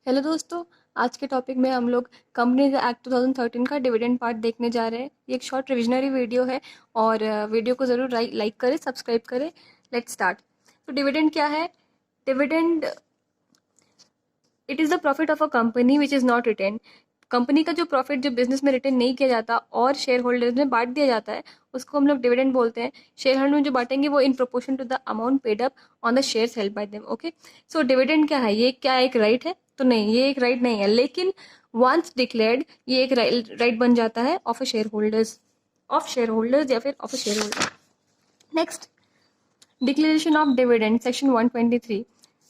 Hello दोस्तों। आज के टॉपिक में हम लोग कंपनीज एक्ट 2013 का डिविडेंड पार्ट देखने जा रहे हैं। ये एक शॉर्ट रिविजनरी वीडियो है और वीडियो को ज़रूर लाइक करें, सब्सक्राइब करें। Let's start. तो डिविडेंड क्या है? Dividend it is the profit of a company which is not retain. Company का जो प्रॉफिट जो बिजनेस में रिटेन नहीं किया जाता और शेयर होल्डर्स में बांट दिया जाता है, उसको हम लोग डिविडेंड बोलते हैं। शेयर होल्डर में जो बांटेंगे वो in proportion to the amount paid up on the shares held by them. Okay, so dividend क्या है? ये क्या एक राइट है? तो नहीं, ये एक राइट नहीं है, लेकिन वंस डिक्लेयर्ड ये एक राइट बन जाता है ऑफ शेयर होल्डर्स या फिर of a share holder. Next, Declaration of dividend, section 123.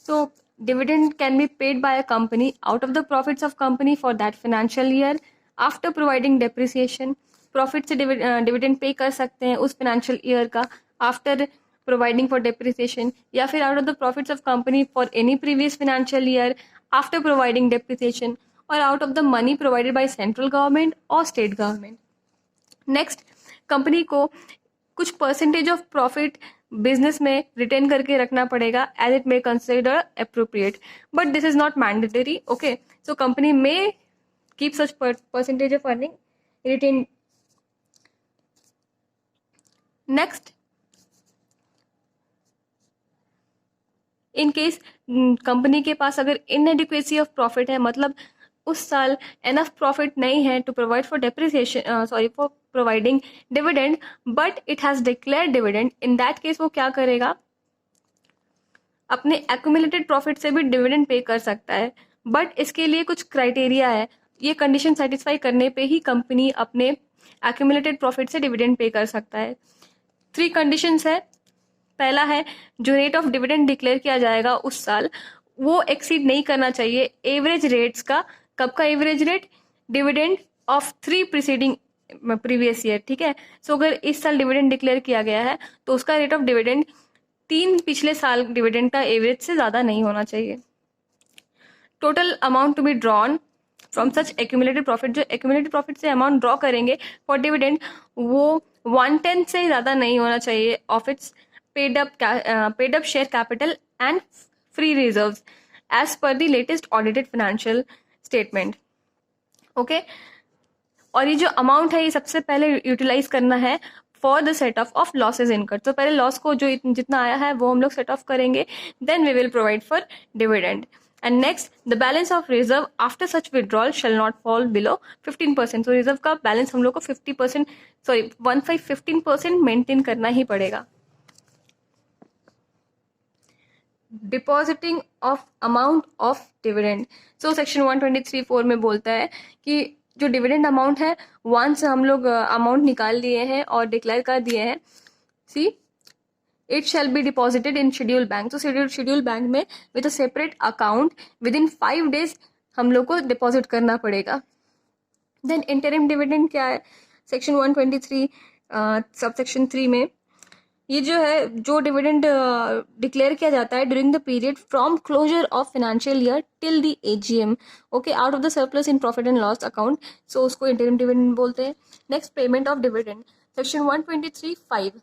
So, dividend can be paid by a company out of the profits of company for that financial year after providing depreciation. Profit से dividend pay कर सकते हैं उस financial year का after providing for depreciation, या फिर out of the profits of company for any previous financial year after providing depreciation, or out of the money provided by central government or state government. Next, company को कुछ percentage of profit business में retain करके रखना पड़ेगा as it may consider appropriate, but this is not mandatory. Okay, so company में keep such percentage of earning retain. Next, in case company के पास अगर इनएडिक्वेसी ऑफ प्रॉफिट है, मतलब उस साल एनफ प्रॉफिट नहीं है to provide for depreciation for providing dividend, but it has declare dividend, in that case वो क्या करेगा? अपने एक्यूमुलेटेड प्रॉफिट से भी डिविडेंड पे कर सकता है, बट इसके लिए कुछ क्राइटेरिया है। ये कंडीशन सेटिस्फाई करने पे ही कंपनी अपने एक्यूमुलेटेड प्रॉफिट से डिविडेंड पे कर सकता है। 3 कंडीशंस है। पहला है, जो रेट ऑफ डिविडेंड डिक्लेयर किया जाएगा उस साल वो एक्सीड नहीं करना चाहिए एवरेज रेट्स का। कब का average rate? Dividend of 3 preceding previous year. ठीक है, सो अगर इस साल डिविडेंड डिक्लेयर किया गया है तो उसका रेट ऑफ डिविडेंड 3 पिछले साल डिविडेंड का एवरेज से ज्यादा नहीं होना चाहिए। Total amount to be drawn from such accumulated profit, जो एक्यूमुलेटेड प्रॉफिट से अमाउंट ड्रॉ करेंगे फॉर डिविडेंड वो 1/10 से ज्यादा नहीं होना चाहिए of its paid up share capital and free reserves as per the latest audited financial statement. Okay, और ये जो अमाउंट है ये सबसे पहले यूटिलाइज करना है for the set of of losses incurred. तो पहले लॉस को जो जितना आया है वो हम लोग सेट ऑफ करेंगे, then we will provide for dividend. And next, the balance of reserve after such withdrawal shall not fall below 15%। तो रिजर्व का बैलेंस हम लोग को 15% मेंटेन करना ही पड़ेगा। Depositing of amount of dividend, so section 123(4) में बोलता है कि जो डिविडेंड अमाउंट है वंस हम लोग अमाउंट निकाल लिए हैं और डिक्लेयर कर दिए हैं, see it shall be deposited in schedule bank. तो शेड्यूल बैंक में with a separate account with in 5 days हम लोग को डिपॉजिट करना पड़ेगा। देन इंटरिम डिविडेंड क्या है? सेक्शन 123 सबसेक्शन 3 में ये जो है, जो डिविडेंड डिक्लेयर किया जाता है during the period from closure of financial year till the AGM, okay, out of the surplus in profit and loss account, so उसको इंटरिम डिविडेंड बोलते हैं। Next, payment of dividend, section 123(5).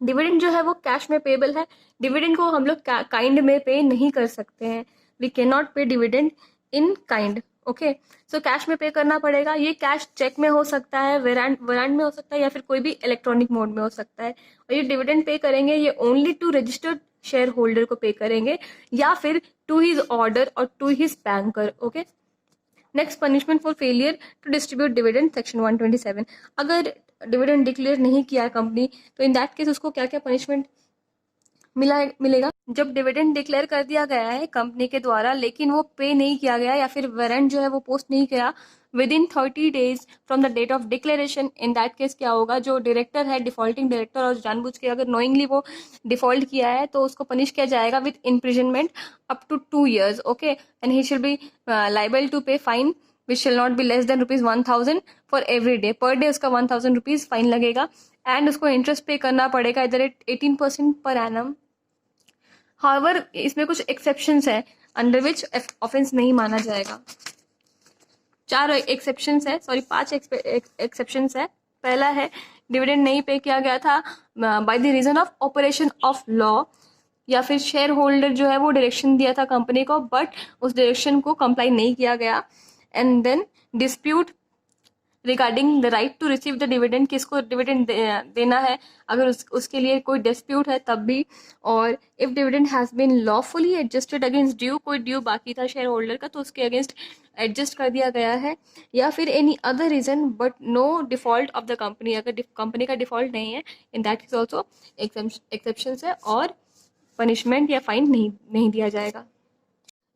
Dividend जो है वो cash में payable है। Dividend को हम लोग काइंड में पे नहीं कर सकते हैं। वी कैन नॉट पे dividend in kind. Okay, so cash में पे करना पड़ेगा। ये कैश चेक में हो सकता है, वारंट में हो सकता है, या फिर कोई भी इलेक्ट्रॉनिक मोड में हो सकता है। और ये डिविडेंड पे करेंगे ये only to registered share holder को पे करेंगे, या फिर टू हिज ऑर्डर और to his banker. Okay, next, punishment for failure to distribute dividend, section 127। अगर डिविडेंड डिक्लेयर नहीं किया है कंपनी तो इन दैट केस उसको क्या क्या पनिशमेंट मिलेगा? जब डिविडेंड डिक्लेयर कर दिया गया है कंपनी के द्वारा लेकिन वो पे नहीं किया गया या फिर वारंट जो है वो पोस्ट नहीं किया within 30 days from the date of declaration, in that case क्या होगा? जो डायरेक्टर है, डिफॉल्टिंग डायरेक्टर, और जानबूझ के अगर नोइंगली वो डिफॉल्ट किया है तो उसको पनिश किया जाएगा with imprisonment up to 2 years। Okay, and he shall be liable to pay fine which shall not be less than ₹1,000 for every day। Per day उसका 1,000 रुपीज फाइन लगेगा एंड उसको इंटरेस्ट पे करना पड़ेगा इधर 18% पर एनम। हाउएवर इसमें कुछ exceptions है अंडर विच ऑफेंस नहीं माना जाएगा। 5 एक्सेप्शंस है। पहला है, डिविडेंड नहीं पे किया गया था by the reason of operation of law या फिर शेयर होल्डर जो है वो डायरेक्शन दिया था कंपनी को, बट उस डायरेक्शन को कंप्लाई नहीं किया गया, and then dispute regarding the right to receive the dividend, किसको डिविडेंड देना है, अगर उसके लिए कोई डिस्प्यूट है तब भी। और if dividend has been lawfully adjusted against due, कोई ड्यू बाकी था शेयर होल्डर का तो उसके अगेंस्ट एडजस्ट कर दिया गया है, या फिर any other reason but no default of the company, अगर कंपनी का डिफॉल्ट नहीं है, in that is also exception है, और पनिशमेंट या फाइन नहीं दिया जाएगा।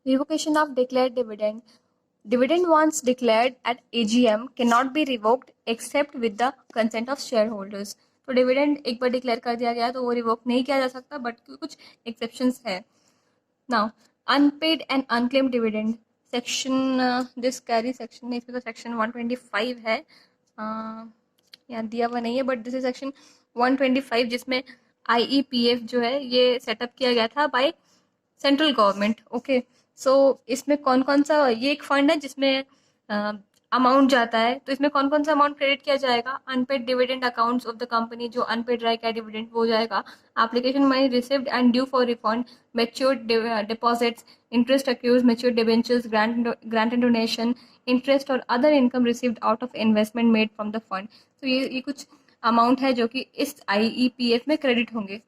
Revocation of declared dividend. Dividend once declared at AGM cannot be revoked except with the consent of shareholders. तो डिविडेंड एक बार डिक्लेयर कर दिया गया तो वो रिवोक नहीं किया जा सकता, बट कुछ एक्सेप्शंस है। Now unpaid and unclaimed dividend section, this carry section नहीं, इसमें तो सेक्शन 125 है, यहाँ दिया हुआ नहीं है, बट दिस इज सेक्शन 125 जिसमें IEPF जो है ये सेटअप किया गया था बाय सेंट्रल गवर्नमेंट। ओके, सो इसमें कौन कौन सा, ये एक फंड है जिसमें अमाउंट जाता है, तो इसमें कौन कौन सा अमाउंट क्रेडिट किया जाएगा, unpaid dividend accounts of the company, जो अनपेड रहेगा डिविडेंड वो जाएगा, application money received and due for refund, matured deposits, interest accrues, matured debentures, grant and donation, interest और other income received out of investment made from the fund. तो ये कुछ amount है जो कि इस IEPF में क्रेडिट होंगे।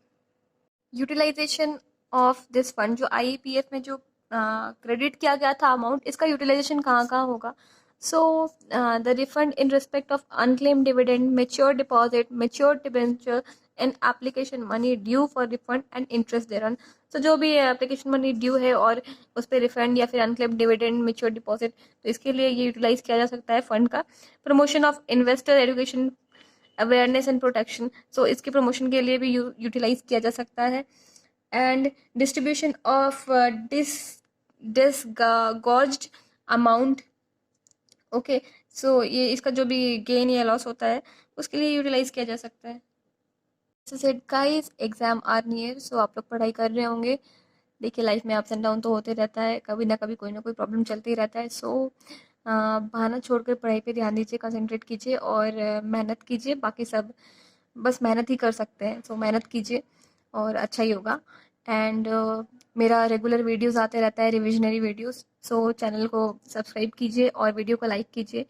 यूटिलाइजेशन ऑफ दिस फंड, जो IEPF में जो क्रेडिट किया गया था अमाउंट, इसका यूटिलाइजेशन कहाँ कहाँ होगा। So the refund in respect of unclaim dividend, mature deposit, mature debenture and application money due for refund and interest thereon. तो जो भी एप्लीकेशन मनी ड्यू है और उस पर रिफंड या फिर अनक्लेम डिविडेंड, मेच्योर डिपॉजिट, तो इसके लिए ये यूटिलाइज किया जा सकता है फंड का। Promotion of investor education, awareness and protection, so इसके प्रमोशन के लिए भी यूटिलाइज किया जा सकता है। And distribution of disgorged amount. Okay, so ये इसका जो भी गेन या लॉस होता है उसके लिए यूटिलाइज किया जा सकता है। Said guys, exam are near, so आप लोग पढ़ाई कर रहे होंगे। देखिए लाइफ में अप्स एंड डाउन तो होते रहता है, कभी ना कभी कोई ना कोई प्रॉब्लम चलते ही रहता है। सो बहाना छोड़कर पढ़ाई पे ध्यान दीजिए, कंसंट्रेट कीजिए और मेहनत कीजिए, बाकी सब बस मेहनत ही कर सकते हैं। सो मेहनत कीजिए और अच्छा ही होगा। एंड मेरा रेगुलर वीडियोस आते रहता है, रिविजनरी वीडियोस, सो चैनल को सब्सक्राइब कीजिए और वीडियो को लाइक कीजिए।